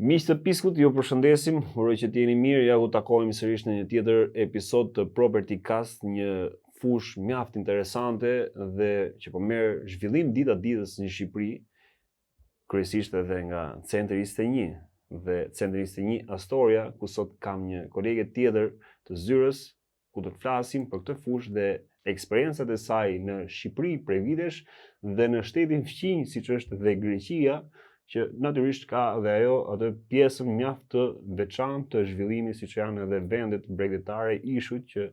Miq të Piskut, ju përshëndesim, uroj që t'jeni mirë, ja ku takohemi sërish në një tjetër episod të Property Cast, një fushë mjaft interesante dhe që po merr zhvillim dita ditës në Shqipëri, kryesisht edhe nga Centri 21 dhe Centri 21 Astoria, ku sot kam një kolege tjetër të zyrës, ku do të flasim për këtë fushë dhe eksperiencat e saj në Shqipëri prej vitesh dhe në shtetin fqinj, siç është dhe Greqia, që natyrisht ka dhe ajo atë pjesën mjaft të veçantë të zhvillimit, siç janë edhe vendet bregdetare ishujt që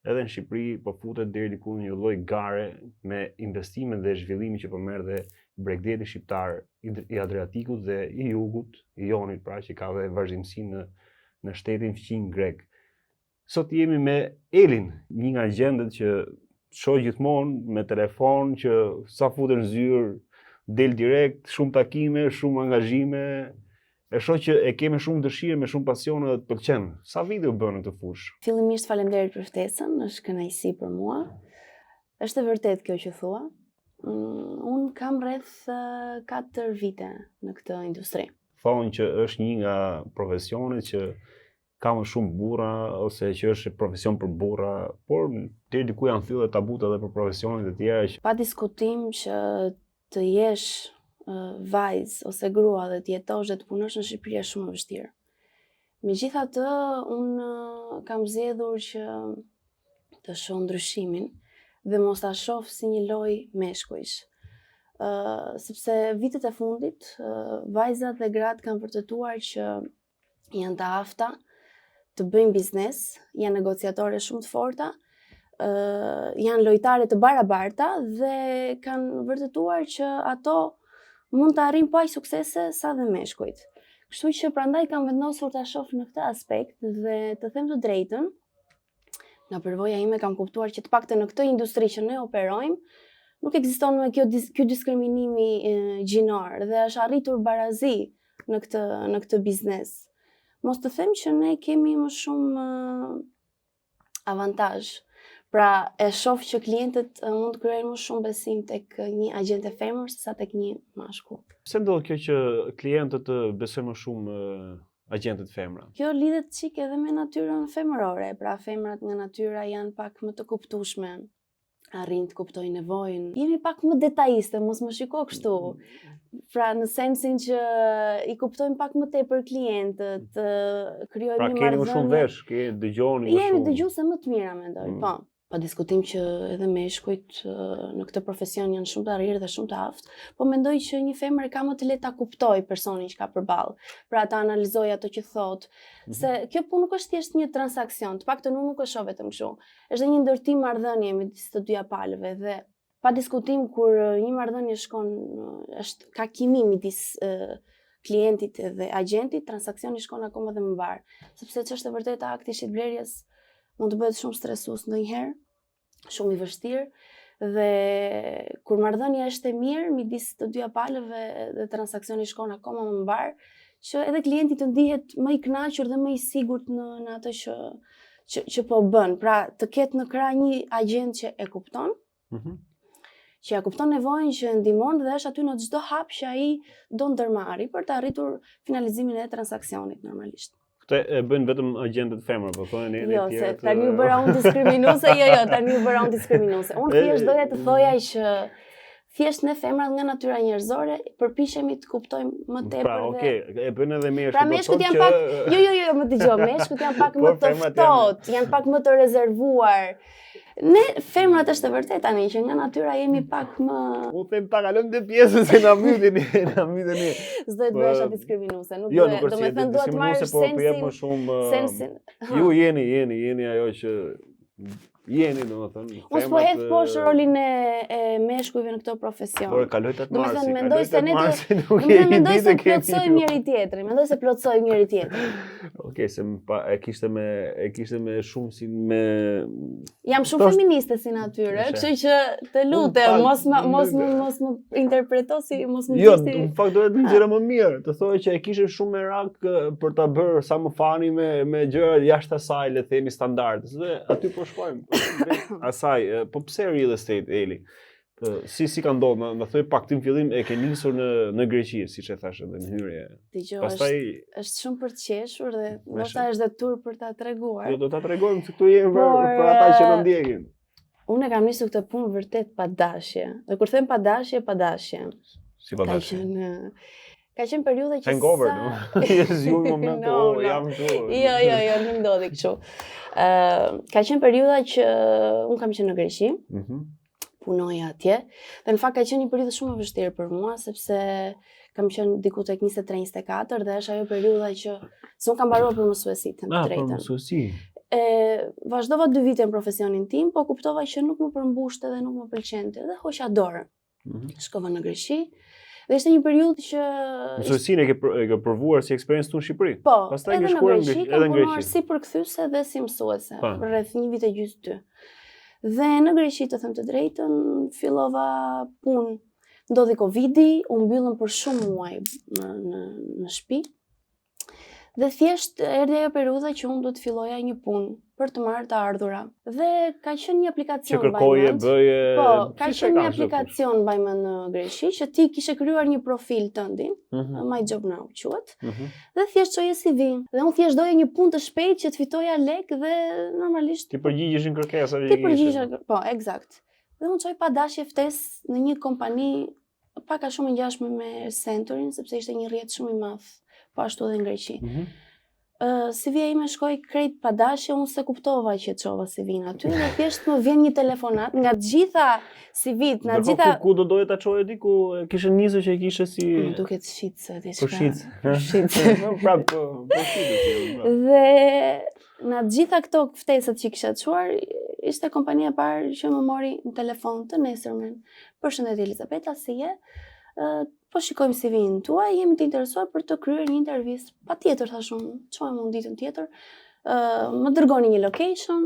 edhe në Shqipëri po futet deri diku në një lloj gare me investimet dhe zhvillimin që po merr dhe bregdeti shqiptar i Adriatikut dhe i Jugut, i Jonit, pra që ka dhe vazhdimsi në shtetin fqinj grek. Sot jemi me Elin, një nga gjendet që shoh gjithmonë me telefon, që sa futen zyrë del direkt, shumë takime, shumë angazhime, e shoh që e ke me shumë dëshirë, me shumë pasion dhe të pëlqen. Sa vite u bën në këtë fushë? Fillimisht faleminderit për ftesën, është kënaqësi për mua. Është e vërtet kjo që thua. Unë kam rreth 4 vite në këtë industri. Thonë që është një nga profesionet që ka më shumë burra ose që është profesion për burra, por deri diku janë thyer tabut edhe për profesionet e tjera që Pa diskutim që të jesh vajzë ose grua dhe të jetosh dhe të punosh në Shqipëri është shumë e vështirë. Megjithatë, unë kam zgjedhur që të shoh ndryshimin dhe mos ta shoh si një lojë meshkujsh. Sepse vitet e fundit, vajzat dhe gratë kanë vërtetuar që janë të afta të bëjnë biznes, janë negociatore shumë të forta, janë lojtare të barabarta dhe kanë vërtetuar që ato mund të arrijnë po aq suksese sa dhe meshkujt. Kështu që prandaj kam vendosur ta shoh në këtë aspekt dhe të them të drejtën, nga përvoja ime kam kuptuar që të paktën në këtë industri që ne operojmë, nuk ekziston më ky diskriminimi gjinor dhe është arritur barazi në këtë biznes. Mos të them që ne kemi më shumë avantazh. Pra e shoh që klientët mund të kryejnë më shumë besim tek një agjente femër sesa tek një mashkull. Pse ndodh kjo që klientët besojnë më shumë agjentet femra? Kjo lidhet çik edhe me natyrën femërore, pra femrat nga natyra janë pak më të kuptueshme, arrin të kuptojnë nevojën. Jemi pak më detajiste, mos më shiko kështu. Pra në sensin që i kuptojmë pak më tepër klientët, krijojmë Pra një keni më marrëdhënie. shumë vesh, dëgjoni më shumë. Jemi dëgjuese më të mira mendoj, po. Pa diskutim që edhe meshkujt në këtë profesion janë shumë të arrirë dhe shumë të aftë, po mendoj që një femër ka më të lehtë ta kuptoj personin që ka përballë. Pra ta analizoj ato që thot, se kjo punë nuk është thjesht një transaksion, të paktën unë nuk e shoh vetëm kështu. Është një ndërtim marrëdhënie midis të dy palëve dhe pa diskutim kur një marrëdhënie shkon ka kimi midis klientit dhe agentit, transaksioni shkon akoma dhe më mbar, sepse ç'është e vërtetë akti i shitblerjes mund të bëhet shumë stresues ndonjëherë, shumë i vështirë dhe kur marrëdhënia është e mirë midis të dy palëve dhe transaksioni shkon akoma më mbar, që edhe klienti të ndihet më i kënaqur dhe më i sigurt në atë që po bën. Pra të ketë në krah një agjent që e kupton, që ja kupton nevojën, që e ndihmon dhe është aty në çdo hap që ai do ndërmarrë për të arritur finalizimin e transaksionit normalisht. Këtë e bëjnë vetëm agjentet femra, po thonë ne Jo, se tani u bëra unë diskriminuese, tani u bëra unë diskriminuese. Unë thjesht doja të thoja që thjesht ne femrat nga natyra njerëzore përpiqemi të kuptojmë më tepër. Pra, okay, e bën edhe meshkujt. Pra meshkujt janë pak, më dëgjoj, meshkujt janë pak më të ftohtë, janë pak më të rezervuar. Ne femrat është e vërtet tani që nga natyra jemi pak më. U them ta kalojmë të pjesën se na mytini. S'do të bëhesh diskriminuese, nuk do të më thënë duhet të marrësh sensin. Ju jeni ajo që jeni, domethënë. Unë po hedh poshtë rolin e meshkujve në këtë profesion. Por kaloj tat marsi. Domethënë mendoj se ne mendoj se plotësojmë njëri tjetrin, Okej, se e kishte me shumë si me. Jam shumë feministe si natyre, kështu që të lutem mos më interpreto si mos më Jo, në fakt doja të nxjerrë më mirë, të thojë që e kishe shumë merak për ta bërë sa më fani me gjëra jashtë asaj, le të themi standarde. Se aty po shkojmë. Asaj, po pse real estate, Eli? Si ka ndodhur, më thuaj pak ti në fillim e ke nisur në Greqi, siç e thash edhe në hyrje. Dgjoj, Pastaj është shumë për të qeshur dhe ndoshta është detyr për ta treguar. Jo, do ta tregojmë se këtu jemi për ata që na ndjekin. Unë kam nisur këtë punë vërtet pa dashje. Dhe kur them pa dashje, pa dashje. Si pa dashje. Ka qenë periudha që hangover, no? Ju në moment jam këtu. Jo, nuk ndodhi kështu. Ka qenë periudha që unë kam qenë në Greqi. Punoja atje. Dhe në fakt ka qenë një periudhë shumë e vështirë për mua sepse kam qenë diku tek 23-24 dhe është ajo periudha që s'un kam mbaruar për mësuesi të drejtën. Për mësuesi. Vazhdova 2 vite në profesionin tim, po kuptova që nuk më përmbushte dhe nuk më pëlqente dhe hoqa dorën. Shkova në Greqi. Dhe ishte një periudhë që mësuesinë e ke provuar si eksperiencë këtu në Shqipëri. Po, pastaj edhe në Greqi kam punuar si përkthyese dhe si mësuese për rreth 1 vit e gjysmë 2. Dhe në Greqi, të them të drejtën, fillova punë. Ndodhi Covidi, u mbyllën për shumë muaj në shtëpi. Dhe thjesht erdhi ajo periudha që unë do të filloja një punë për të marrë të ardhura. Dhe ka qenë një aplikacion që kërkoje, bëje. Po, ka qenë një aplikacion në Greqi që ti kishe krijuar një profil tëndin, My Job Now quhet. Dhe thjesht çoje CV-n. Dhe unë thjesht doja një punë të shpejtë që të fitoja lek dhe normalisht ti përgjigjeshin kërkesave. Ti përgjigjesha, po, eksakt. Dhe unë çoj pa dashje ftesë në një kompani pak a shumë ngjashme me Centurin, sepse ishte një rrjet shumë i madh po ashtu edhe në Greqi. CV-ja ime shkoi krejt pa dashje, unë se kuptova që çova CV-n aty dhe thjesht më vjen një telefonat nga të gjitha CV-t, nga të gjitha. Ku do doje ta çoje ti, ku kishe nisur që e kishe si duket shitse diçka. Po shitse. Prap po shitse. Dhe nga të gjitha këto ftesat që kisha çuar, ishte kompania e parë që më mori në telefon të nesërmen. Përshëndetje Elizabeta, si je? Po shikojmë CV-n tuaj, jemi të interesuar për të kryer një intervistë. Patjetër thash unë, çojmë unë ditën tjetër. Më dërgoni një location,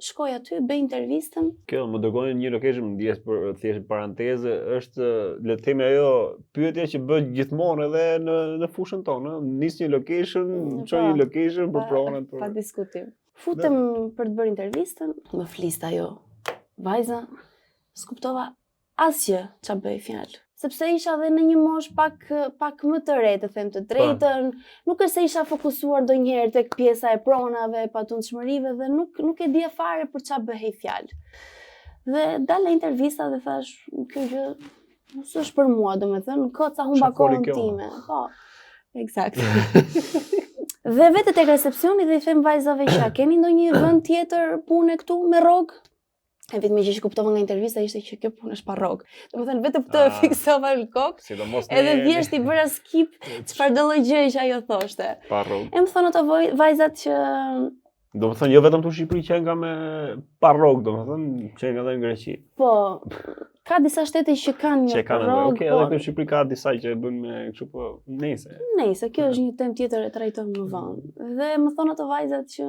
shkoj aty, bëj intervistën. Kjo, më dërgoni një location, më ndjes për thjesht paranteze, është le të themi ajo pyetja që bëhet gjithmonë edhe në fushën tonë, nis një location, çoj një location për pronën. Pa diskutim. Futem për të bërë intervistën, më fliste ajo vajza, s'kuptova asgjë ç'a bëj fjalë. Sepse isha dhe në një moshë pak më të re, të them të drejtën, nuk është se isha fokusuar ndonjëherë tek pjesa e pronave, patundshmërive dhe nuk e dija fare për ç'a bëhej fjalë. Dhe dala intervista dhe thash, kjo gjë nuk është për mua, domethënë, koca humba kohën time. Po. Eksakt. Dhe vetë tek recepcioni dhe i them vajzave që a keni ndonjë vend tjetër pune këtu me rrogë? E vetëm që kuptova nga intervista ishte që kjo punë është pa rrogë. Domethënë vetëm këtë e fiksova në kokë. Edhe thjesht i bëra skip çfarë do lloj gjë që ajo thoshte. Pa rrogë. E më thonë ato vajzat që domethënë jo vetëm tu Shqipëri që nga me pa rrogë, domethënë që nga edhe në Greqi. Po, ka disa shtete që kanë një rrogë. Okej, edhe në Shqipëri ka disa që e bën me kështu po nejse, kjo është një temë tjetër e trajtojmë më vonë. Dhe më thonë ato vajzat që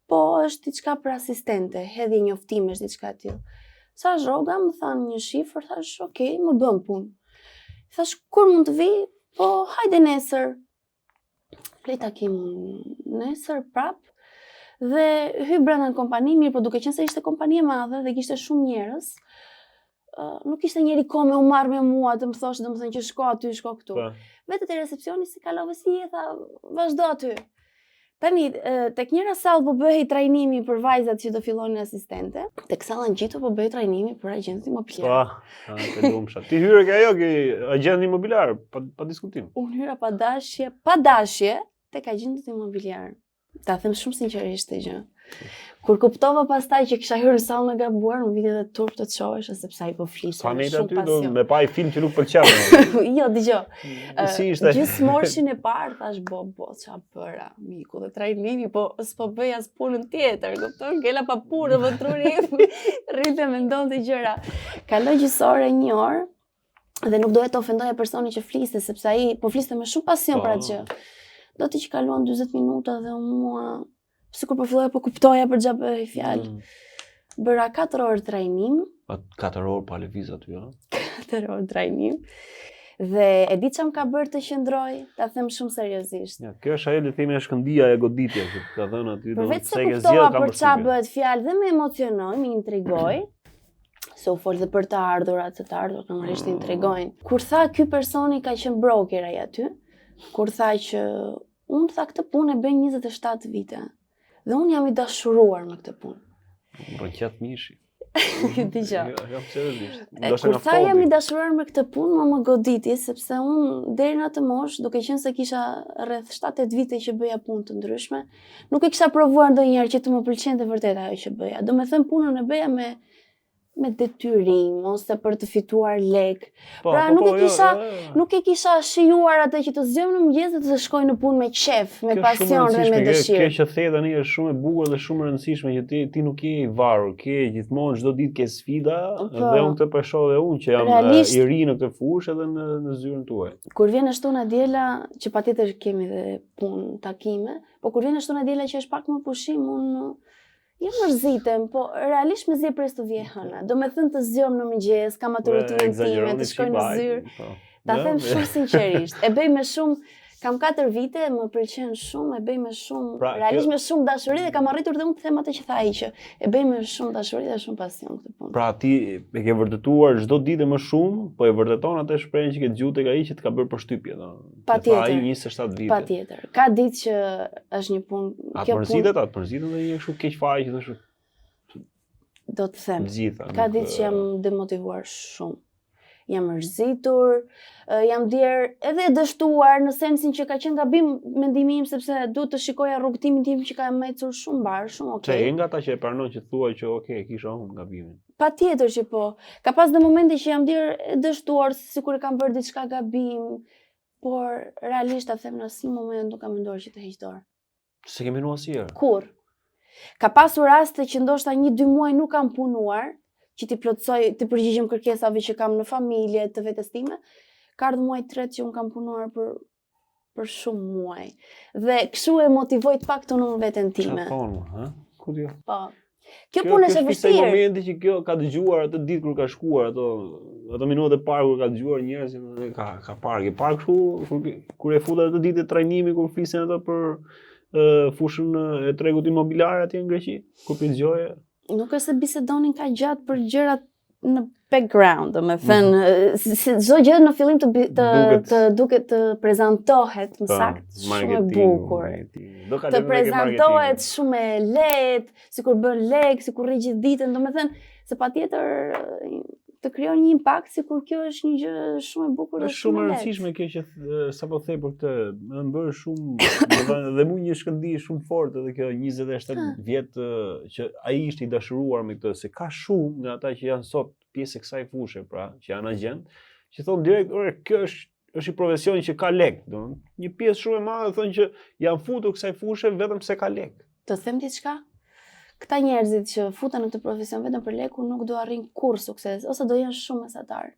po është diçka për asistente, hedhje njoftimesh diçka e tillë. Sa është rroga, më thanë një shifër, thash, "Okej, më bën punë." Thash, "Kur mund të vi?" "Po, hajde nesër." Plej takim nesër prap. Dhe hy brenda në kompani, mirë, po duke qenë se ishte kompani e madhe dhe kishte shumë njerëz, nuk ishte njeri kohë me u marrë me mua të më thoshte domethënë që shko aty, shko këtu. Vetë te recepcioni si kalove si je, tha, vazhdo aty. Tani, tek njëra sallë po bëhej trajnimi për vajzat që do fillonin asistente, tek salla ngjito po bëhej trajnimi për agjentin imobiliar. Po, të lumsha. Ti hyre ke ajo që agjentin imobiliar, pa diskutim. Unë hyra pa dashje tek agjentit imobiliar. Ta them shumë sinqerisht këtë gjë. Kur kuptova pastaj që kisha hyrë në sallën e gabuar, më vjen edhe turp të çohesh sepse ai po fliste me shumë pasion. Me pa i film që nuk pëlqen. Jo, dëgjoj. Si ishte? Gjithë morshin e parë thash bo ç'a bëra, miku, dhe trajnimi, po s'po bëj as punën tjetër, kupton? Ngela pa punë, më truri, rrite mendonte gjëra. Kaloi gjysore 1 orë dhe nuk doja të ofendoja personin që fliste sepse ai po fliste me shumë pasion për atë gjë. Do të që kaluan 40 minuta dhe mua sikur po filloja po kuptoja për ç'a bëhej fjalë. Bëra 4 orë trajnim. 4 orë pa lëviz aty, ha? 4 orë trajnim. Dhe e di çam ka bërë të qëndroj, ta them shumë seriozisht. Ja, kjo është ajo le të themi shkëndija e goditjes që ka dhënë aty do të thënë se kuptova për ç'a bëhet fjalë dhe më emocionoi, më intrigoi. se u fol dhe për të ardhurat normalisht i tregojnë. Kur tha ky personi ka qenë broker ai aty, kur tha që unë tha këtë punë e bëj 27 vite dhe unë jam i dashuruar me këtë punë. Rënqat mishi. Dëgjoj. Jam seriozisht. Kur tha jam i dashuruar me këtë punë, më goditi sepse unë deri në atë moshë, duke qenë se kisha rreth 7-8 vite që bëja punë të ndryshme, nuk e kisha provuar ndonjëherë që të më pëlqente vërtet ajo që bëja. Do me thënë punën e bëja me detyrim ose për të fituar lek. Pra nuk e kisha shijuar atë që të zgjem në mëngjes dhe të shkoj në punë me qef, me pasion dhe me dëshirë. Kjo që the tani është shumë e bukur dhe shumë e rëndësishme që ti nuk je i varur, ke gjithmonë çdo ditë ke sfida dhe unë këtë po e shoh dhe unë që jam i ri në këtë fushë edhe në zyrën tuaj. Kur vjen shtuna diela, që patjetër kemi dhe punë takime, po kur vjen shtuna diela që është pak më pushim, unë jo mërzitem, po realisht me zje pres të vje hëna. Do me thënë të zjom në mëngjes, kam atë rutinën time, të shkoj në zyrë. Ta them shumë sinqerisht. E bëj me shumë, kam 4 vite, më pëlqen shumë, e bëj me shumë, realisht me shumë dashuri dhe kam arritur dhe unë të them atë që tha ai që e bëj me shumë dashuri dhe shumë pasion këtë punë. Pra ti e ke vërtetuar çdo ditë më shumë, po e vërteton atë shprehjen që ke dëgjuar tek ai që të ka bërë përshtypje, do. Patjetër. Ai 27 vite. Patjetër. Ka ditë që është një punë, kjo punë. Atë përzitet ndonjë kështu keq fare që thosh. Do të them. Ka ditë që jam demotivuar shumë. Jam mërzitur, jam edhe dështuar në sensin që ka qenë gabim mendimi im sepse duhet të shikoja rrugtimin tim që ka ecur shumë mbar, shumë okay. Që nga ata që e pranon që thua që okay, kisha unë gabimin. Patjetër që po. Ka pas dhe momente që jam dështuar sikur e kam bërë diçka gabim, por realisht ta them në asnjë moment nuk kam menduar që të heq dorë. Se ke menuar asnjëherë? Kur? Ka pasur raste që ndoshta 1-2 muaj nuk kam punuar, që ti përgjigjem kërkesave që kam në familje, të vetes time, ka ardhur muaj 3 që unë kam punuar për shumë muaj. Dhe kështu e motivoj të paktën unë veten time. Çfarë thonë, ha? Ku di? Po. Kjo punë është e vështirë. Kjo momenti që kjo ka dëgjuar atë ditë kur ka shkuar ato minutat e parë kur ka dëgjuar njerëz që ka parë kështu kur e futet atë ditë trajnimi kur flisin ato për fushën e tregut imobiliar atje në Greqi, kur dëgjoje. Nuk është se bisedonin ka gjatë për gjërat në background, do me thënë, çdo gjë në fillim të duket të prezantohet më saktë shumë e bukur. Të prezantohet shumë e lehtë, sikur bën lek, sikur rri gjithë ditën, do me thënë, se patjetër të krijon një impakt sikur kjo është një gjë shumë e bukur dhe shumë e rëndësishme kjo që sapo thej për këtë, më bën shumë dhe mua një shkëndijë shumë fortë edhe kjo 27 vjet që ai ishte i dashuruar me këtë, se ka shumë nga ata që janë sot pjesë e kësaj fushë, pra, që janë agjent, që thonë direkt, kjo është i profesioni që ka lek, do. Një pjesë shumë e madhe thonë që janë futur kësaj fushë vetëm se ka lek. Të them diçka? Këta njerëzit që futen në këtë profesion vetëm për lekun nuk do arrin kurrë sukses, ose do jenë shumë mesatar.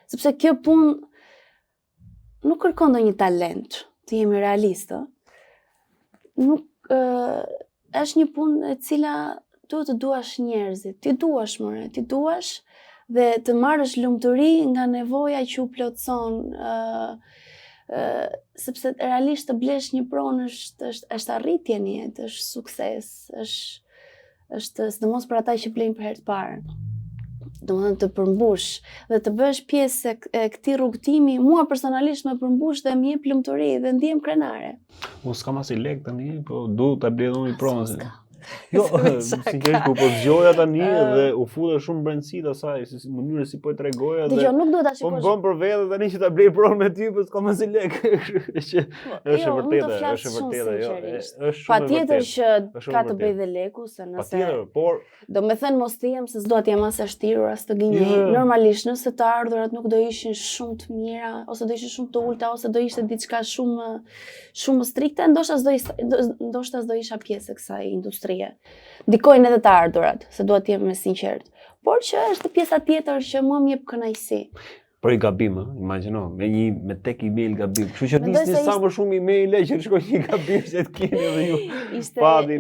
Sepse kjo punë nuk kërkon ndonjë talent, të jemi realistë. Nuk është një punë e cila duhet të duash njerëzit, ti duash dhe të marrësh lumturi nga nevoja që u plotson, sepse realisht të blesh një pronë është arritje në jetë, është sukses, është sidomos për ata që blejnë për herë të parë. Domethënë të përmbush dhe të bësh pjesë e këtij rrugtimi, mua personalisht më përmbush dhe më jep lumturi dhe ndihem krenare. Unë s'kam as i lek tani, po duhet ta blej unë pronën. Jo, sinqerisht po zgjoja tani dhe u futa shumë brendësi të asaj, si mënyrë si po e tregoja dhe. Dgjoj, nuk duhet ta shikosh. Po bën për vete tani që ta blej pronën me ty, po s'kam as i lek. Është e vërtetë, është e vërtetë, jo. Është shumë. Patjetër që ka të bëjë dhe leku, se nëse. Patjetër, por do me thënë mos të jem se s'do të jem as e shtirur as të gënjej. Normalisht nëse të ardhurat nuk do ishin shumë të mira, ose do ishin shumë të ulta, ose do ishte diçka shumë strikte, ndoshta s'do isha pjesë e kësaj industrie. Ndikojnë edhe të ardhurat, se duhet të jem me sinqert. Por që është pjesa tjetër që mua më jep kënaqësi. Për i gabim, imagjino, me tek email gabim. Kështu që nisni sa më shumë email që shkoj një gabim se të keni edhe ju.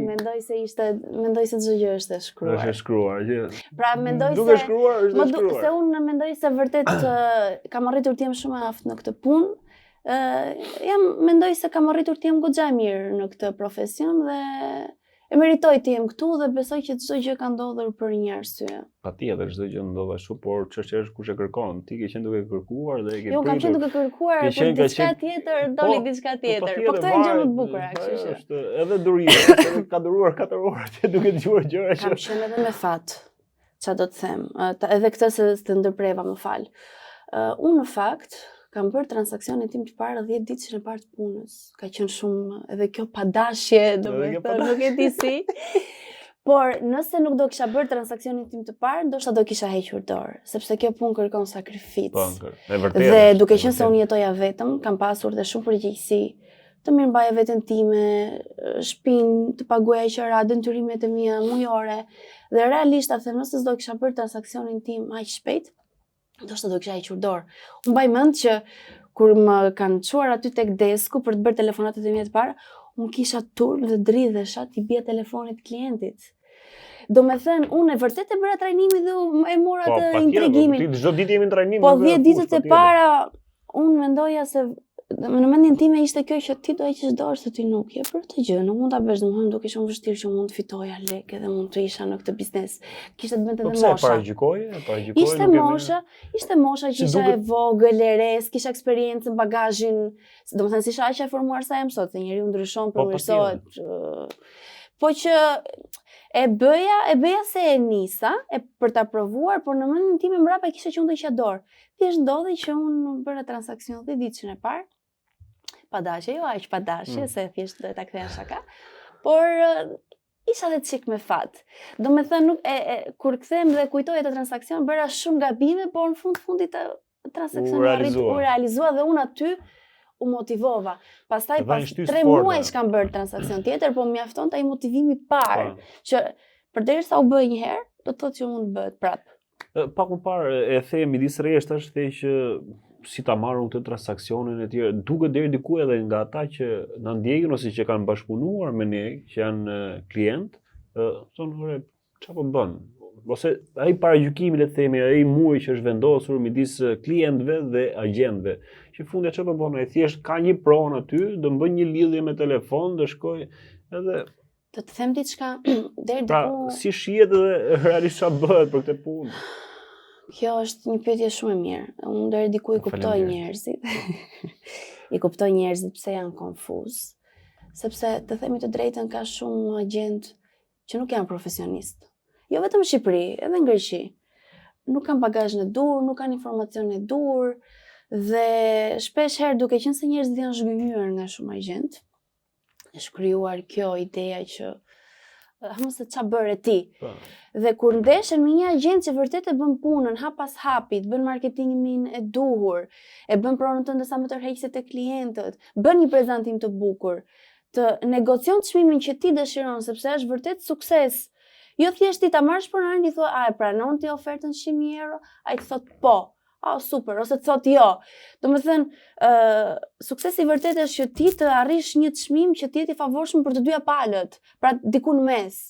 Mendoj se çdo gjë është e shkruar. Është e shkruar, që. Pra mendoj se duke shkruar është e shkruar. Se unë mendoj se vërtet kam arritur të jem shumë aftë në këtë punë. Mendoj se kam arritur të jem goxha mirë në këtë profesion dhe e meritoj të jem këtu dhe besoj që çdo gjë ka ndodhur për një arsye. Patjetër, çdo gjë ndodh ashtu, por çështja është kush e kërkon. Ti ke qenë duke kërkuar dhe e ke Jo, kam qenë duke kërkuar, por diçka tjetër doli diçka tjetër. Po këto janë gjë më të bukura, kështu që. Është edhe durimi, ka duruar 4 orë ti duke dëgjuar gjëra që kam qenë edhe me fat. Ç'a do të them? Edhe këtë se të ndërpreva, më fal. Unë në fakt kam bërë transaksionin tim të parë 10 ditën e parë të punës. Ka qenë shumë edhe kjo padashje, domethënë, nuk e di si. Por nëse nuk do kisha bërë transaksionin tim të parë, ndoshta do kisha hequr dorë, sepse kjo punë kërkon sakrificë. Dhe duke qenë se unë jetoja vetëm, kam pasur dhe shumë përgjegjësi të mirëmbaja veten time, shtëpinë, të paguaja qëra, detyrimet e mia mujore. Dhe realisht a them, nëse s'do kisha bërë transaksionin tim aq shpejt, ndoshta do kisha hequr dorë. Unë mbaj mend që kur më kanë çuar aty tek desku për të bërë telefonatat e mia të para, unë kisha turp dhe dridhesha t'i bie telefonit klientit. Do me thënë, unë e vërtet e bëra trajnimi dhe e mora të intregimin. Çdo ditë jemi në trajnim. Po 10 ditët e para, unë mendoja se në mendjen time ishte kjo që ti do heqësh dorë se ti nuk je për të gjë, nuk mund ta bësh, domethënë duke qenë vështirë që mund të fitoja lekë dhe mund të isha në këtë biznes. Kishte të bënte edhe mosha. Po paraqykoje? Ishte mosha që isha e vogël, e res, kisha eksperiencë në bagazhin, domethënë si isha aq e formuar sa jam sot, se njeriu ndryshon, përmirësohet. Po që e bëja se e nisa, për ta provuar, por në mendjen time mbrapa kisha që unë do isha dorë. Thjesht ndodhi që unë bëra transaksion 10 ditën e parë. Padashje, jo aq padashje, se thjesht do ta ktheja shaka. Por isha edhe çik me fat. Do me thënë, kur kthehem dhe kujtoj atë transaksion, bëra shumë gabime, por në fundit transakcioni u realizua dhe unë aty u motivova. Pastaj pas 3 muaj kam bërë transakcion tjetër, po mjaftonte ai motivimi i parë, që përderisa u bë një herë, do të thotë që mund të bëhet prapë. Pak më parë e the midis rreshtash the që si ta marrun këtë transaksionin e tjerë, duket deri diku edhe nga ata që na ndjekin ose që kanë bashkëpunuar me ne, që janë klient, thonë, çfarë po bën? Ose ai paragjykimi, le të themi, ai muri që është vendosur midis klientëve dhe agjentëve. Që fundi çfarë po bën? Ai thjesht ka një pronë aty, do më bën një lidhje me telefon, do shkoj edhe të them diçka deri diku. Pra, si shihet dhe realisht çfarë bëhet për këtë punë? Kjo është një pyetje shumë e mirë. Unë deri diku i kuptoj njerëzit. I kuptoj njerëzit pse janë konfuz. Sepse të themi të drejtën ka shumë agent që nuk janë profesionistë. Jo vetëm në Shqipëri, edhe në Greqi. Nuk kanë bagazhin e dur, nuk kanë informacionin e dur dhe shpesh herë duke qenë se njerëzit janë zhgënjur nga shumë agent, është krijuar kjo ideja që mos e ç'a bëre ti. Dhe kur ndeshen me një agent që vërtet e bën punën hap pas hapi, bën marketingimin e duhur, e bën pronën tënde sa më tërheqëse te klientët, bën një prezantim të bukur, të negocion çmimin që ti dëshiron, sepse është vërtet sukses. Jo thjesht ti ta marrësh pronarin i thua, a e pranon ti ofertën 100.000 euro, ai të thot po. Super, ose të thot jo. Do me thënë, suksesi vërtet është që ti të arrish një çmim që ti jeti i favorshëm për të dyja palët, pra diku në mes.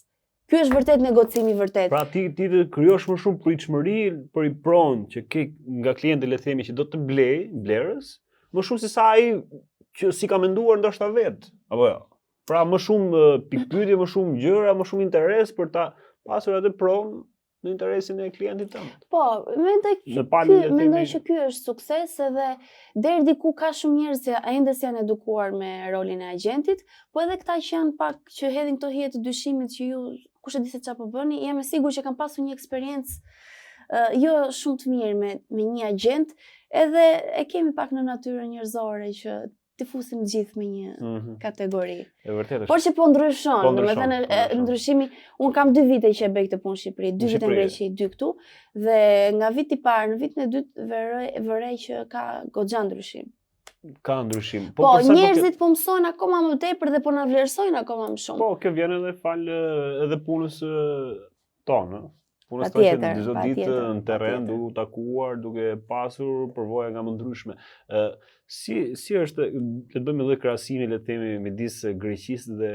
Ky është vërtet negocimi vërtet. Pra ti të krijosh më shumë pritshmëri për i pronë që ke nga klienti, le të themi, që do të blerës, më shumë se sa ai që si ka menduar ndoshta vet, apo jo. Pra më shumë pikpyetje, më shumë gjëra, më shumë interes për ta pasur atë pronë në interesin e klientit tënd. Po, mendoj që ky është sukses edhe deri diku ka shumë njerëz që ende janë edukuar me rolin e agentit, po edhe këta që janë pak që hedhin këto hije të dyshimit që ju kush e di se çfarë po bëni, jam e sigurt që kanë pasur një eksperiencë jo shumë të mirë me një agent, edhe e kemi pak në natyrën njerëzore që të fusim gjithë me një kategori. Por që po ndryshon, domethënë ndryshimi, un kam 2 vite që e bëj këtë punë në Shqipëri, 2 vite në Greqi, 2 këtu, dhe nga viti i parë në vitin e dytë vërej që ka goxha ndryshim. Ka ndryshim. Po njerëzit po mësojnë akoma më tepër dhe po na vlerësojnë akoma më shumë. Po, kjo vjen edhe fal edhe punës tonë. Punës tonë që çdo ditë në terren duke takuar, duke pasur përvoja nga më ndryshme. Si është, le të bëjmë edhe krahasimin, le të themi, midis Greqisë dhe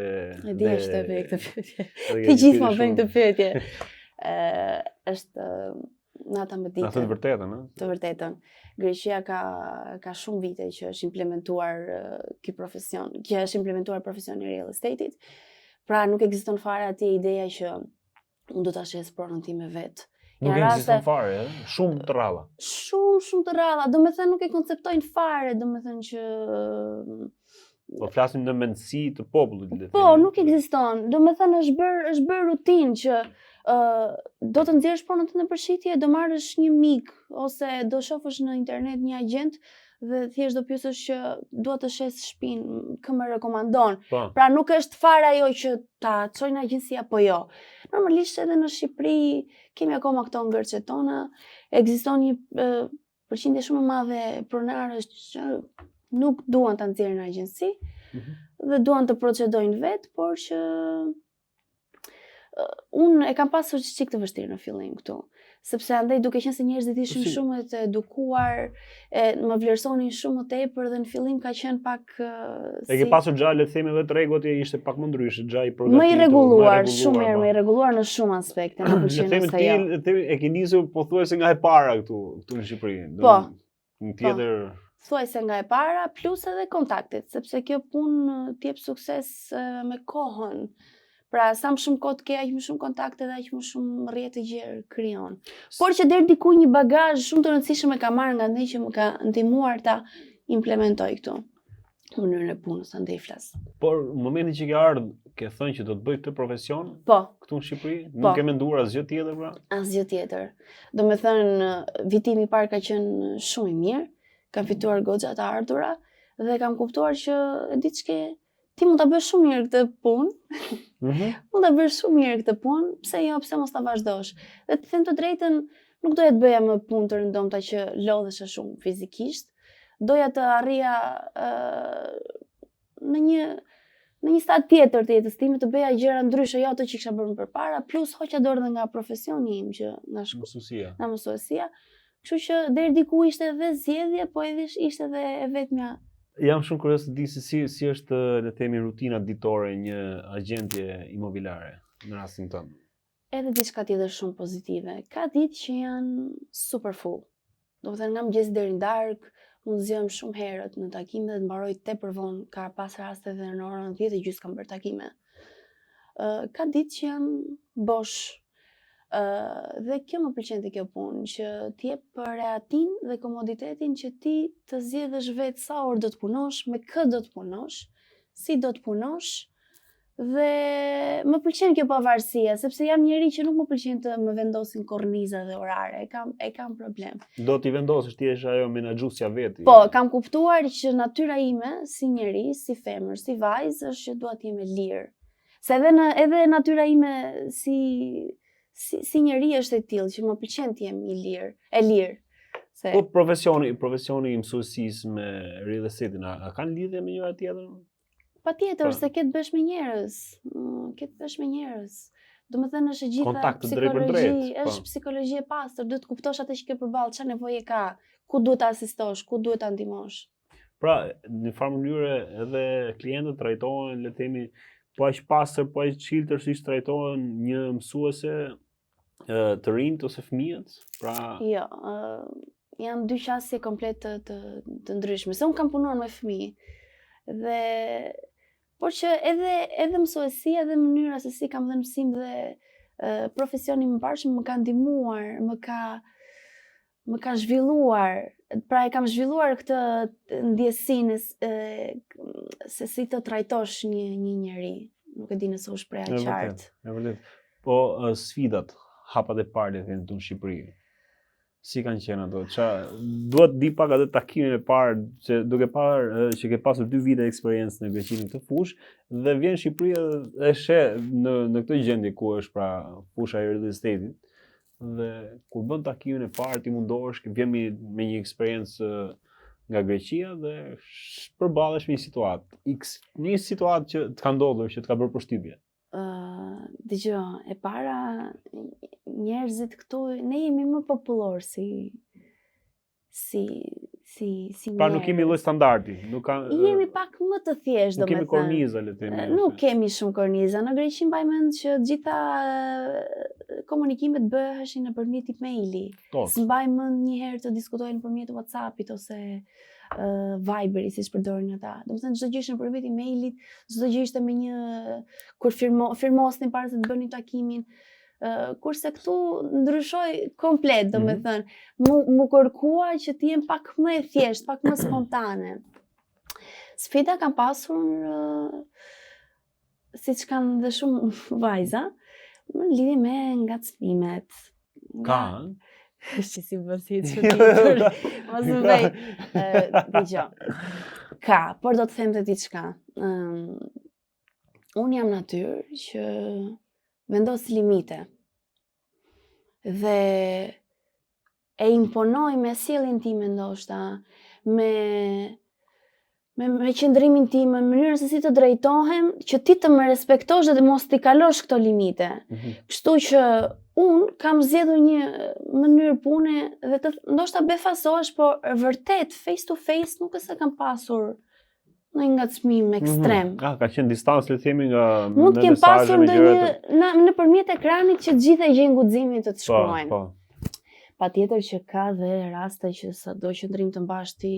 e di është të bëj këtë pyetje. Ti gjithmonë bën këtë pyetje. Është nata me ditë. Të vërtetën, ëh? Të vërtetën. Greqia ka shumë vite që është implementuar ky profesion, që është implementuar profesioni i real estate-it. Pra nuk ekziston fare atje ideja që unë do ta shes pronën time vetë. Nuk ekziston fare, shumë të rralla. Shumë të rralla, do me thënë nuk e konceptojnë fare, do me thënë që... Po flasim në mendësi të popullit. Po, nuk ekziston, do me thënë është bërë rutinë që do të nxjerrësh pronën tënde për shitje, do marrësh një mik, ose do shohësh në internet një agent, dhe thjesht do pyesësh që dua të shes shtëpinë, kë më rekomandon. Po. Pra nuk është fare ajo që ta çojnë në agjenci apo jo. Normalisht edhe në Shqipëri kemi akoma këto ngërçet tona, ekziston një përqindje shumë e madhe pronarësh që nuk duan ta nxjerrin në agjenci dhe duan të procedojnë vetë, por që unë e kam pasur çik të vështirë në fillim këtu. Sepse andaj duke qenë se njerëzit ishin shumë të edukuar, më vlerësonin shumë më tepër dhe në fillim ka qenë pak E ke pasur xha, le të themi edhe tregut ishte pak më ndryshe, xha i përgatitur. Më i rregulluar, shumë mirë, më i rregulluar në shumë aspekte, më pëlqen se jo. Le të themi e ke nisur pothuajse nga e para këtu në Shqipëri. Po. Një tjetër thuajse nga e para, plus edhe kontaktet, sepse kjo punë t'jep sukses me kohën. Pra, sa më shumë kohë të ke, aq më shumë kontakte dhe aq më shumë rrjetë të gjerë krijon. Por që deri diku një bagazh shumë të rëndësishëm e ka marrë nga ndaj që më ka ndihmuar ta implementoj këtu. Mënyrën e punës, andaj flas. Por në momentin që ke ardhur, ke thënë që do të bëj këtë profesion? Po. Këtu në Shqipëri, nuk ke menduar asgjë tjetër pra? Asgjë tjetër. Do me thënë, vitimi i parë ka qenë shumë i mirë, kam fituar goxha të ardhura dhe kam kuptuar që diçka ti mund ta bësh shumë mirë këtë punë. Mund ta bësh shumë mirë këtë punë, pse jo, pse mos ta vazhdosh. Dhe të them të drejtën, nuk doja të bëja më punë të rëndomta që lodhesha shumë fizikisht. Doja të arrija në një stad tjetër të jetës time, të bëja gjëra ndryshe, jo ato që kisha bërë më përpara, plus hoqa dorë dhe nga profesioni im që nga mësuesia. Kështu që deri diku ishte edhe zgjedhje, po edhe ishte edhe e vetmja. Jam shumë kurioz të di se si është, le të themi, rutina ditore një agjentje imobiliare në rastin tënd. Edhe diçka tjetër shumë pozitive. Ka ditë që janë super full. Do të thënë nga mëngjesi deri në darkë, unë zgjohem shumë herët në takime dhe mbaroj tepër vonë. Ka pas raste edhe në orën 10:30 kam bërë takime. Ka ditë që janë bosh. Dhe kjo më pëlqen te kjo punë, që të jep rehatin dhe komoditetin që ti të zgjedhësh vetë sa orë do të punosh, me kë do të punosh, si do të punosh, dhe më pëlqen kjo pavarësia, sepse jam njeri që nuk më pëlqen të më vendosin korniza dhe orare, e kam problem. Do t'i vendosësh, ti je ajo menaxhuesja vetë. Po, kam kuptuar që natyra ime si njeri, si femër, si vajzë është që dua të jem e lirë. Se edhe natyra ime si njeri është e tillë që më pëlqen të jem e lirë. Po profesioni i mësuesisë me real estate-in, a kanë lidhje me njëra tjetrën? Patjetër, se ke të bësh me njerëz. Do të thënë është gjitha psikologji, është psikologji e pastër, duhet të kuptosh atë që ke përballë, çfarë nevoje ka, ku duhet ta asistosh, ku duhet ta ndihmosh. Pra, në farë mënyrë edhe klientët trajtohen, le të themi, po aq pastër, po aq çiltër siç trajtohen një mësuese të rinjt ose fëmijët, pra... Jo, janë dy qasje komplet të ndryshme. Se unë kam punuar me fëmijë, por që edhe mësuesia dhe mënyra se si kam dhënë mësim dhe profesioni më parë që më ka ndihmuar, më ka zhvilluar, pra e kam zhvilluar këtë ndjesinë se si të trajtosh një njeri. Nuk e di nëse u shpreha qartë. E vërtet. Po sfidat, hapat e parë në Shqipëri. Si kanë qenë ato? Duhet di pak atë takimin e parë, që duke parë që ke pasur 2 vite eksperiencë në Greqinë këtë fushë, dhe vjen Shqipëria dhe e sheh në këtë gjendje ku është pra fusha e real estate-it, dhe kur bën takimin e parë ti mundohesh, vjen me një eksperiencë nga Greqia dhe përballesh me një situatë që të ka ndodhur, që të ka bërë përshtypje. Dëgjoj, e para njerëzit këtu, ne jemi më popullor si njerëz. Pra nuk kemi lloj standardi, jemi pak më të thjeshtë, domethënë. Nuk kemi korniza, le të themi. Nuk kemi shumë korniza. Në Greqi mbaj mend që gjitha komunikimet bëheshin nëpërmjet emaili. S'mbaj mend një herë të diskutojnë nëpërmjet WhatsApp-it ose Viberi, siç përdorin ata. Domethënë çdo gjë ishte nëpërmjet emailit, çdo gjë ishte me një kur firmosnin para se të bënin takimin. Kurse këtu ndryshoi komplet, domethënë, mu kërkua që të jem pak më e thjeshtë, pak më spontane. Sfida kam pasur siç kanë dhe shumë vajza, në lidhje me ngacmimet. Ka? Që si vërtit që tjetër, mos më vej. Dëgjoj. Ka, por do të them të diçka. Unë jam natyrë që vendos limite. Dhe e imponoj me sjelljen time ndoshta, me qëndrimin tim, me mënyrën se si të drejtohem, që ti të më respektosh dhe mos t'i kalosh këto limite. Kështu që unë kam zgjedhur një mënyrë pune dhe të ndoshta befasohesh, por vërtet face to face nuk e se kam pasur në ngacmim ekstrem. Ka qenë distancë, le të themi, nga mund të kem pasur ndonjë nëpërmjet ekranit që të gjithë e gjejnë guximin të shkruajnë. Patjetër që ka dhe raste që sado qëndrim të mbash ti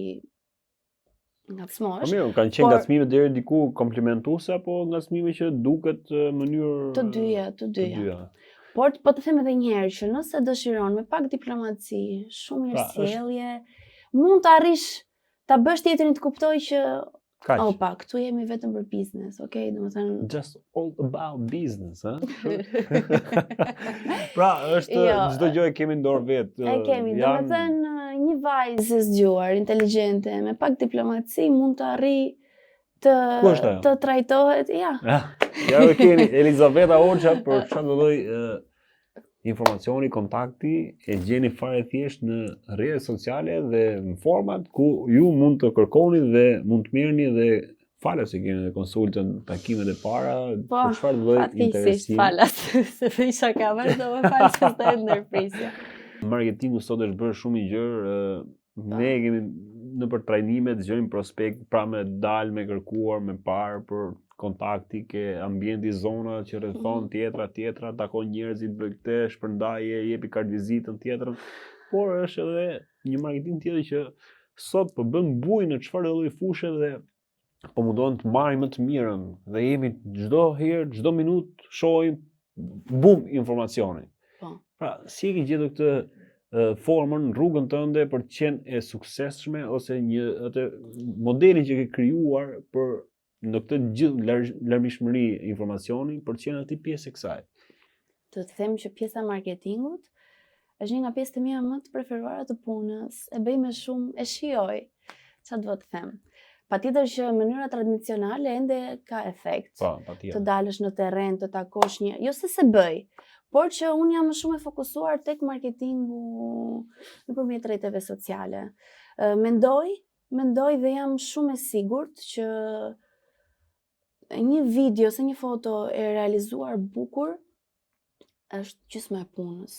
ngacmohesh. Po mirë, kanë qenë ngacmime deri diku komplimentuese apo ngacmime që duket mënyrë të dyja. Por po të them edhe një herë që nëse dëshiron me pak diplomaci, shumë mirësjellje, mund të arrish ta bësh tjetrin të kuptoj që opa, këtu jemi vetëm për biznes, okay? Domethënë just all about business, ha? Pra, është çdo gjë e kemi në dorë vetë. E kemi, domethënë një vajzë e zgjuar, inteligjente, me pak diplomaci mund të arrijë të trajtohet, ja. Ja e keni Elizaveta Hoxha për çfarë lloj informacioni, kontakti e gjeni fare thjesht në rrjetet sociale dhe në format ku ju mund të kërkoni dhe mund të merrni dhe falas se keni konsultën takimet e para për çfarë lloj interesimi. Falas, se isha kamerë do më falë se të ndërprisja. Marketingu sot është bërë shumë i gjerë, ne kemi në për trajnime dëgjojmë prospekt, pra me dalë, me kërkuar, me parë për kontakti, ke ambienti, zona që rrethon tjetra, takon njerëzit, bëj këtë, shpërndaje, jepi kart vizitën tjetrën, por është edhe një marketing tjetër që sot po bën bujë në çfarë lloj fushë dhe po mundohen të marrin më të mirën dhe jemi çdo herë, çdo minutë shohim bum informacioni. Pra, si e ke gjetur këtë formën, rrugën tënde për të qenë e suksesshme ose atë modelin që ke krijuar për në këtë gjithë larmishmëri informacioni për të qenë aty pjesë e kësaj? Të them që pjesa e marketingut është një nga pjesët e mia më të preferuara të punës. E bëj me shumë, e shijoj. Çfarë do të them? Patjetër që mënyra tradicionale ende ka efekt. Të dalësh në terren, të takosh një, jo se bëj, por që unë jam më shumë e fokusuar tek marketingu nëpërmjet rrjeteve sociale. Mendoj dhe jam shumë e sigurt që një video ose një foto e realizuar bukur është gjysma e punës.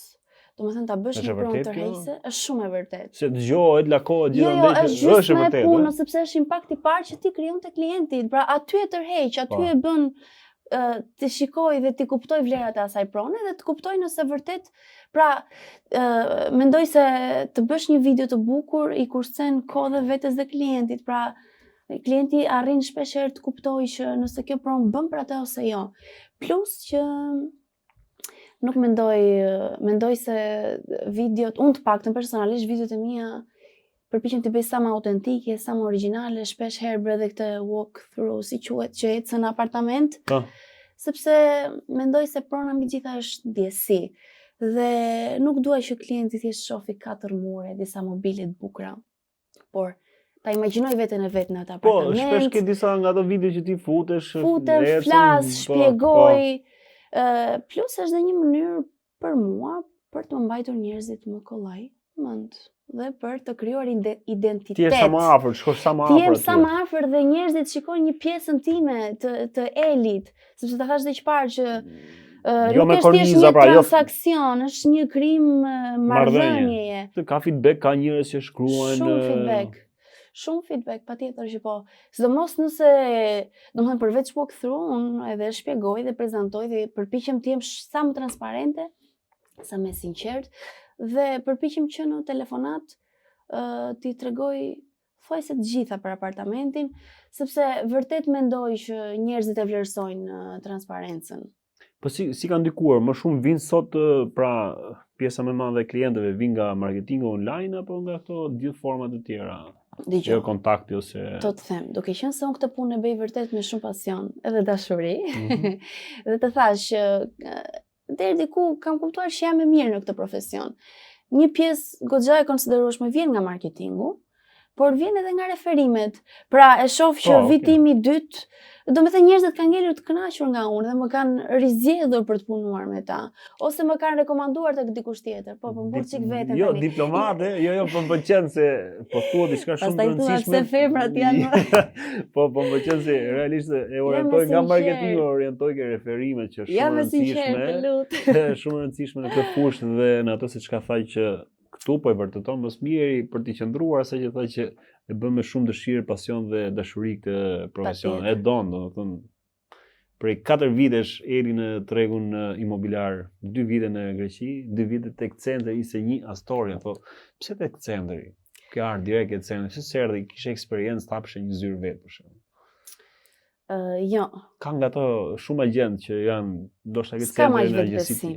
Domethënë ta bësh një pronë tërheqëse është shumë e vërtetë. Se dëgohet, lakohet gjithandaj që është e vërtetë. Jo, punë sepse është impakti i parë që ti krijon te klienti. Pra aty e tërheq, aty e bën të shikoj dhe të kuptoj vlerat e asaj prone dhe të kuptoj nëse vërtet, pra mendoj se të bësh një video të bukur i kursen kohë dhe vetes dhe klientit, pra klienti arrin shpeshherë të kuptojë që nëse kjo pronë bën për atë ose jo. Plus që nuk mendoj se videot, unë të paktën personalisht videot e mia përpiqem të bëj sa më autentike, sa më origjinale, shpesh herë bëj edhe këtë walk through, si quhet, që ecën në apartament, sepse mendoj se prona mbi gjitha është ndjesi. Dhe nuk dua që klienti thjesht shofi 4 mure, disa mobile të bukura, por ta imagjinoj veten e vet në atë apartament. Po, shpesh ke disa nga ato video që ti futesh, flas, shpjegoj. Plus është dhe një mënyrë për mua për të mbajtur njerëzit më kollaj, dhe për të krijuar identitet. Ti je sa më afër, shkosh sa më afër. Ti je sa më afër dhe njerëzit shikojnë një pjesën time të Elit, sepse ta thash dhe çfarë që nuk është thjesht një transaksion, është një krim marrëdhënieje. Ka feedback, ka njerëz që shkruajnë. Shumë feedback, patjetër që po. Sidomos nëse, domethënë përveç walkthrough, unë edhe shpjegoj dhe prezantoj dhe përpiqem të jem sa më transparente, sa më sinqert dhe përpiqem që në telefonat t'i tregoj thuaj se të gjitha për apartamentin, sepse vërtet mendoj që njerëzit e vlerësojnë transparencën. Po si ka ndikuar, më shumë vinë sot pra pjesa më e madhe e klientëve vinë nga marketingu online apo nga këto gjithë format e tjera? Jo kontakti ose të them, duke qenë se unë këtë punë e bëj vërtet me shumë pasion edhe dashuri. Dhe të thash deri diku kam kuptuar që jam e mirë në këtë profesion. Një pjesë goxha e konsiderueshme vjen nga marketingu, por vjen edhe nga referimet. Pra e shoh që vitimi i dytë, do me thënë njerëzit kanë ngelur të kënaqur nga unë dhe më kanë rizgjedhur për të punuar me ta, ose më kanë rekomanduar tek dikush tjetër. Po më burr çik veten. Jo, diplomate, jo, po më pëlqen se po thua diçka shumë të rëndësishme. Pastaj thua se femrat janë po më pëlqen se realisht e orientoj nga marketingu, orientoj ke referimet që shumë rëndësishme. Shumë rëndësishme në këtë fushë dhe në ato siç ka thënë që këtu po e vërteton më së miri për të qëndruar sa që thaj që e bën me shumë dëshirë, pasion dhe dashuri këtë profesion. E don, domethënë prej 4 vitesh eri në tregun imobiliar, 2 vite në Greqi, 2 vite tek centri ishte një Astoria, po pse tek centri? Kjo ardh direkt tek centri, se erdhi, kishe eksperiencë, hapshe një zyrë vet për shembull. Jo. Ka nga ato shumë agent që janë ndoshta këtë centri në agjenci.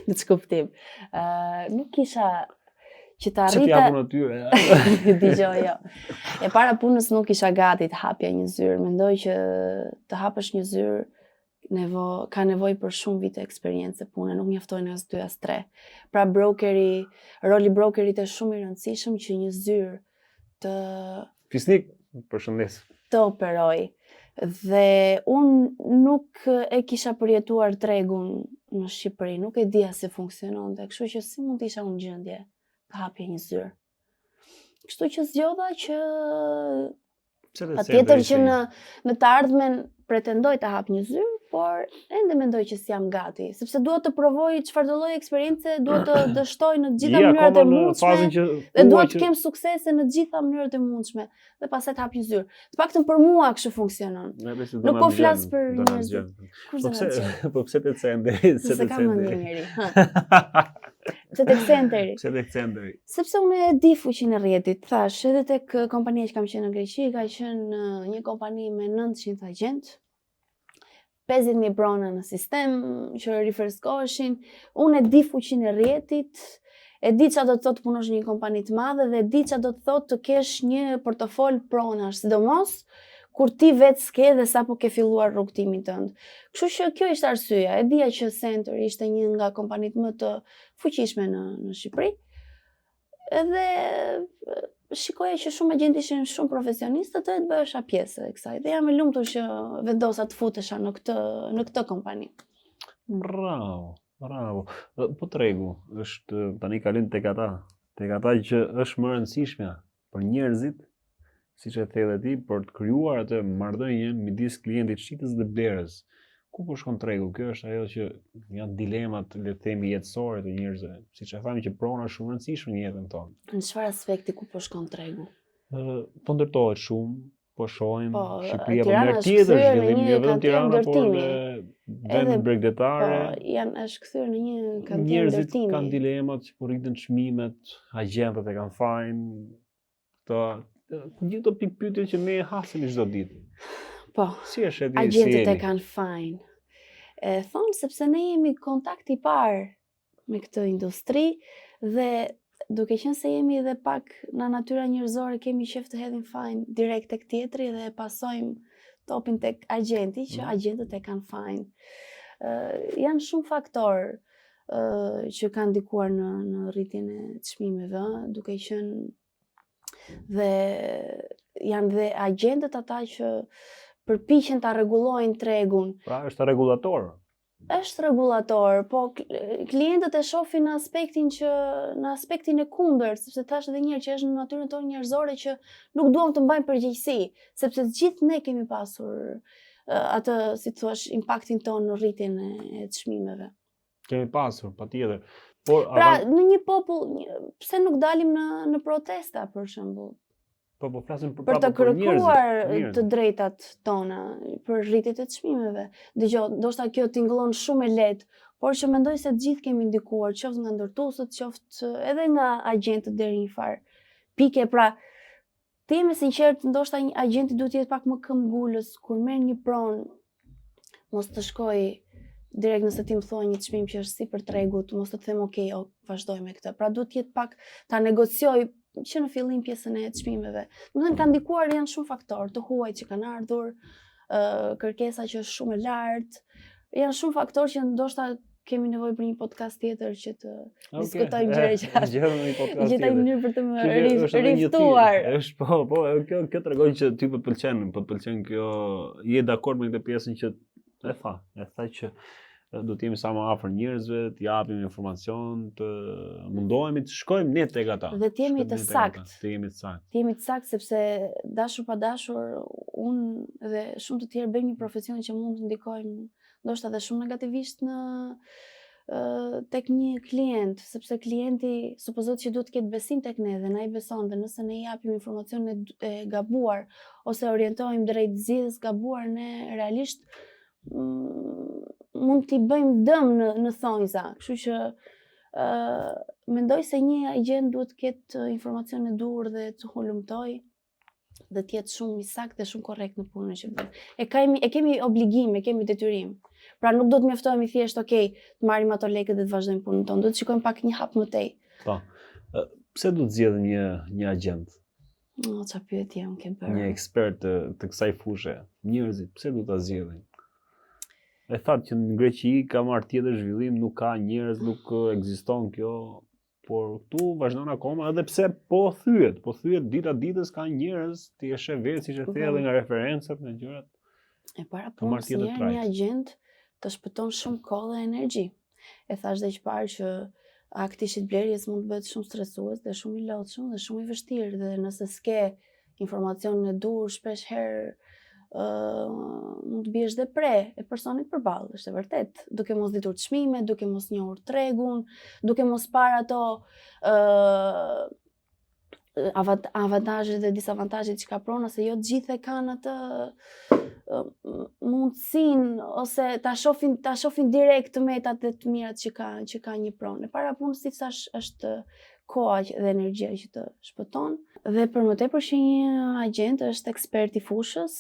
Në që kuptim. Nuk kisha që të arrita... Që t'japun atyre? Dgjoj, jo. E para punës nuk isha gati të hapja një zyrë. Mendoj që të hapësh një zyrë ka nevojë për shumë vite eksperiencë pune, nuk mjaftojnë as 2 as 3. Pra roli brokerit është shumë i rëndësishëm që një zyrë të... Fisnik, përshëndes. Të operoj. Dhe unë nuk e kisha përjetuar tregun në Shqipëri, nuk e dija se funksionon dhe kështu që si mund të isha unë gjendje të hapje një zyrë. Kështu që zgjodha që patjetër që në të ardhmen pretendoj të hap një zyrë, por ende mendoj që s'jam gati, sepse duhet të provoj çfarë do lloj eksperience, duhet të dështoj në të gjitha mënyrat e mundshme dhe duhet të kem suksese në të gjitha mënyrat e mundshme dhe pastaj të hap një zyrë. Të paktën për mua kështu funksionon. Nuk po flas për njerëz. Po pse të cenderi? Se kam mendje njëri. Pse tek centri? Pse tek centri? Sepse unë e di fuqinë e rrjetit. Thash, edhe tek kompania që kam qenë në Greqi, ka qenë një kompani me 900 agent, 50.000 prona në sistem që rifreskoheshin. Unë e di fuqinë e rrjetit, e di çfarë do të thotë punosh në një kompani të madhe dhe e di çfarë do të thotë të kesh një portofol pronash, sidomos kur ti vetë s'ke dhe sapo ke filluar rrugtimin tënd. Kështu që kjo ishte arsyeja. E dija që Center ishte një nga kompanitë më të fuqishme në Shqipëri. Edhe shikoja që shumë agjentë ishin shumë profesionistë dhe të bëhesha pjesë e kësaj. Dhe jam e lumtur që vendosa të futesha në këtë kompani. Bravo. Po tregu, është tani kalim tek ata që është më rëndësishmja për njerëzit, siç e thellë ti, për të krijuar atë marrëdhënie midis klientit shitës dhe blerës. Ku po shkon tregu? Kjo është ajo që janë dilemat, le të themi, jetësore të njerëzve. Siç e thamë që prona është shumë e rëndësishme në jetën tonë. Në çfarë aspekti ku po shkon tregu? Po ndërtohet shumë, po shohim Shqipëria po merr tjetër zhvillim, jo vetëm Tirana, por vende bregdetare. Po është kthyer në një kantinë ndërtimi. Njerëzit kanë dilemat që po rritën çmimet, agjentët e kanë fajin. Gjithë të pikpyetje që ne hasemi çdo ditë. Po, si është edhe agjentët e kanë fajin. Thonë sepse ne jemi kontakt i parë me këtë industri dhe duke qenë se jemi edhe pak në natyra njerëzore, kemi qef të hedhim fajin direkt tek tjetri dhe pasojmë topin tek agjenti, që agjentët e kanë fajin. Janë shumë faktorë që kanë ndikuar në rritjen e çmimeve, duke qenë dhe janë dhe agjentët ata që përpiqen ta rregullojnë tregun. Pra është rregullator. Është rregullator, po klientët e shohin në aspektin e kundërt, sepse thash edhe një herë që është në natyrën tonë njerëzore që nuk duam të mbajmë përgjegjësi, sepse të gjithë ne kemi pasur atë, si thua, impaktin tonë në rritjen e çmimeve. Kemi pasur, patjetër. Pra, në një popull, pse nuk dalim në protesta, për shembull? Po flasim për të kërkuar të drejtat tona, për rritjet e çmimeve. Dgjoj, ndoshta kjo tingëllon shumë e lehtë, por që mendoj se të gjithë kemi ndikuar, qoftë nga ndërtuesët, qoftë edhe nga agjentët deri një farë pike, pra të jemi sinqert, ndoshta një agenti duhet jetë pak më këmbgulës kur merr një pronë, mos të shkoj direkt nëse ti më thua një çmim që është sipër tregut, mos të them okay, vazhdoj me këtë. Pra duhet jetë pak ta negocioj që në fillim pjesën e çmimeve. Domethënë ka ndikuar janë shumë faktorë, të huaj që kanë ardhur, kërkesa që është shumë e lartë. Janë shumë faktorë që ndoshta kemi nevojë për një podcast tjetër që të diskutojmë gjëra që Gjetëm një podcast gjeta një mënyrë për të më riftuar. riftuar. Është kjo tregon që ty po të pëlqen kjo, je dakord me këtë pjesën që e tha që do të jemi sa më afër njerëzve, të japim informacion, të mundohemi të shkojmë ne tek ata. Dhe të jemi të saktë. Të jemi të saktë. Të jemi të saktë sepse dashur pa dashur, unë dhe shumë të tjerë bëjmë një profesion që mund të ndikojmë ndoshta edhe shumë negativisht tek një klient, sepse klienti supozohet që duhet të ketë besim tek ne dhe na i beson, dhe nëse ne japim informacion e gabuar ose orientohemi drejt zgjidhjes gabuar, ne realisht mund t'i bëjmë dëm në thonjza. Kështu që mendoj se një agent duhet të ketë informacion e dur dhe të hulumtoj dhe të jetë shumë i saktë dhe shumë korrekt në punën që bën. E kemi obligim, e kemi detyrim. Pra nuk do të mjaftohemi thjesht, okay, të marrim ato lekët dhe të vazhdojmë punën tonë. Do të shikojmë pak një hap më tej. Po. Pse duhet zgjedh një agent? Çfarë pyetje më ke bërë? Një ekspert të kësaj fushë. Njerëzit pse duhet ta zgjedhin? E thatë që në Greqi ka marrë tjetër zhvillim, nuk ka njerëz, nuk ekziston kjo, por këtu vazhdon akoma, edhe pse po thyet dita ditës ka njerëz, ti e sheh vetë siç e thellë nga referencat në gjërat. E para punës një agent të shpëton shumë kohë dhe energji. E thash dhe që parë që akti shitblerjes mund të bëhet shumë stresues dhe shumë i lodhshëm dhe shumë i vështirë, dhe nëse s'ke informacion e dur, shpesh herë mund të biesh depre e personit përballë, është e vërtet, duke mos ditur çmime, duke mos njohur tregun, duke mos parë ato avantazhet dhe disavantazhet që ka prona, se jo të gjithë e kanë atë mundësinë ose ta shohin direkt të metat dhe të mirat që ka një pronë. Para punës, si thash, është koha dhe energjia që të shpëton, dhe për më tepër që një agent është ekspert i fushës,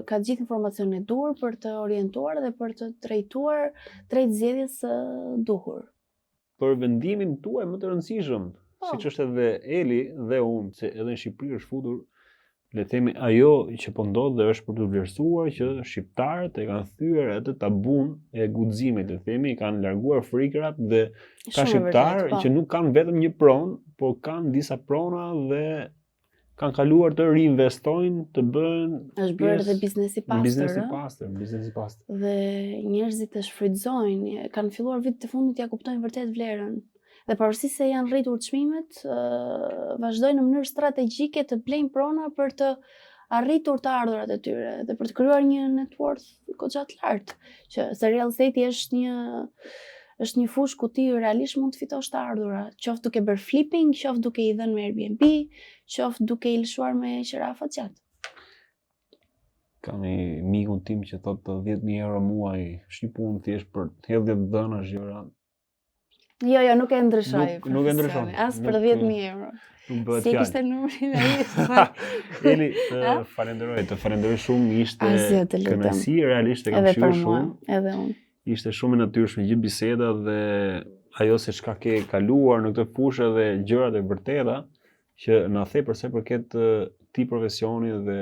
ka gjithë informacion e dur për të orientuar dhe për të drejtuar drejt zgjedhjes së duhur. Për vendimin tuaj më të rëndësishëm, siç është edhe Eli dhe unë, se edhe në Shqipëri është futur, le të themi, ajo që po ndodh dhe është për të vlerësuar që shqiptarët e kanë thyer atë tabun e guximit, le të themi, kanë larguar frikërat dhe ka shqiptarë që nuk kanë vetëm një pronë, por kanë disa prona dhe kanë kaluar të reinvestojnë, të bëjnë. Është bërë dhe biznesi pastër. Dhe njerëzit e shfrytëzojnë, kanë filluar vitet e fundit ja kuptojnë vërtet vlerën. Dhe pavarësisht se janë rritur çmimet, vazhdojnë në mënyrë strategjike të blejnë prona për të arritur të ardhurat e tyre dhe për të krijuar një net worth goxha të lartë, që se real estate është një fushë ku ti realisht mund të fitosh të ardhura, qoftë duke bërë flipping, qoftë duke i dhënë me Airbnb, qoftë duke i lëshuar me qirafa të gjatë. Kam një mikun tim që thotë 10.000 euro muaj, është një punë thjesht për hedhje të dhënash gjëra. Jo, nuk e ndryshoj. Nuk e ndryshon. As për 10.000 euro. Nuk bëhet fjalë. Si kishte numrin ai? Eli, të falenderoj shumë, ishte kënaqësi, realisht e kam shijuar shumë. Edhe unë. Ishte shumë e natyrshme gjithë biseda dhe ajo se çka ke kaluar në këtë fushë dhe gjërat e vërteta që na the përse përket këtij profesioni dhe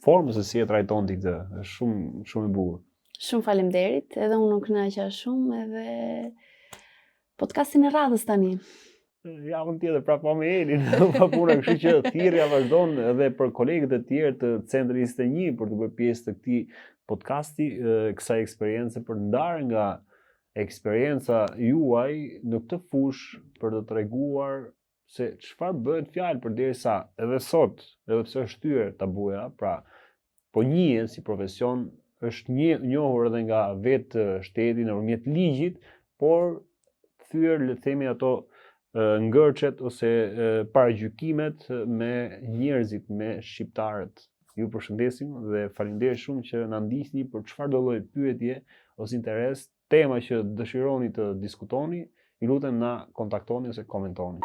formës se si e trajton ti këtë. Është shumë e bukur. Shumë faleminderit, edhe unë u kënaqa shumë, edhe podcastin e radhës tani. Javën tjetër prapë me Elin, pa puna, kështu që thirrja vazhdon edhe për kolegët e tjerë të Centrit 21 për të bërë pjesë të këtij podcasti, kësaj eksperience, për ndarë nga eksperienca juaj në këtë fushë, për të treguar se çfarë bëhet fjalë përderisa edhe sot, edhe pse është thyer tabuja, pra po njihet si profesion, është njohur edhe nga vetë shteti nëpërmjet ligjit, por thyer, le të themi, ato ngërçet ose paragjykimet me njerëzit, me shqiptarët. Ju përshëndesim dhe faleminderit shumë që na ndiqni për çfarëdo lloj pyetje ose interes, tema që dëshironi të diskutoni, ju lutem na kontaktoni ose komentoni.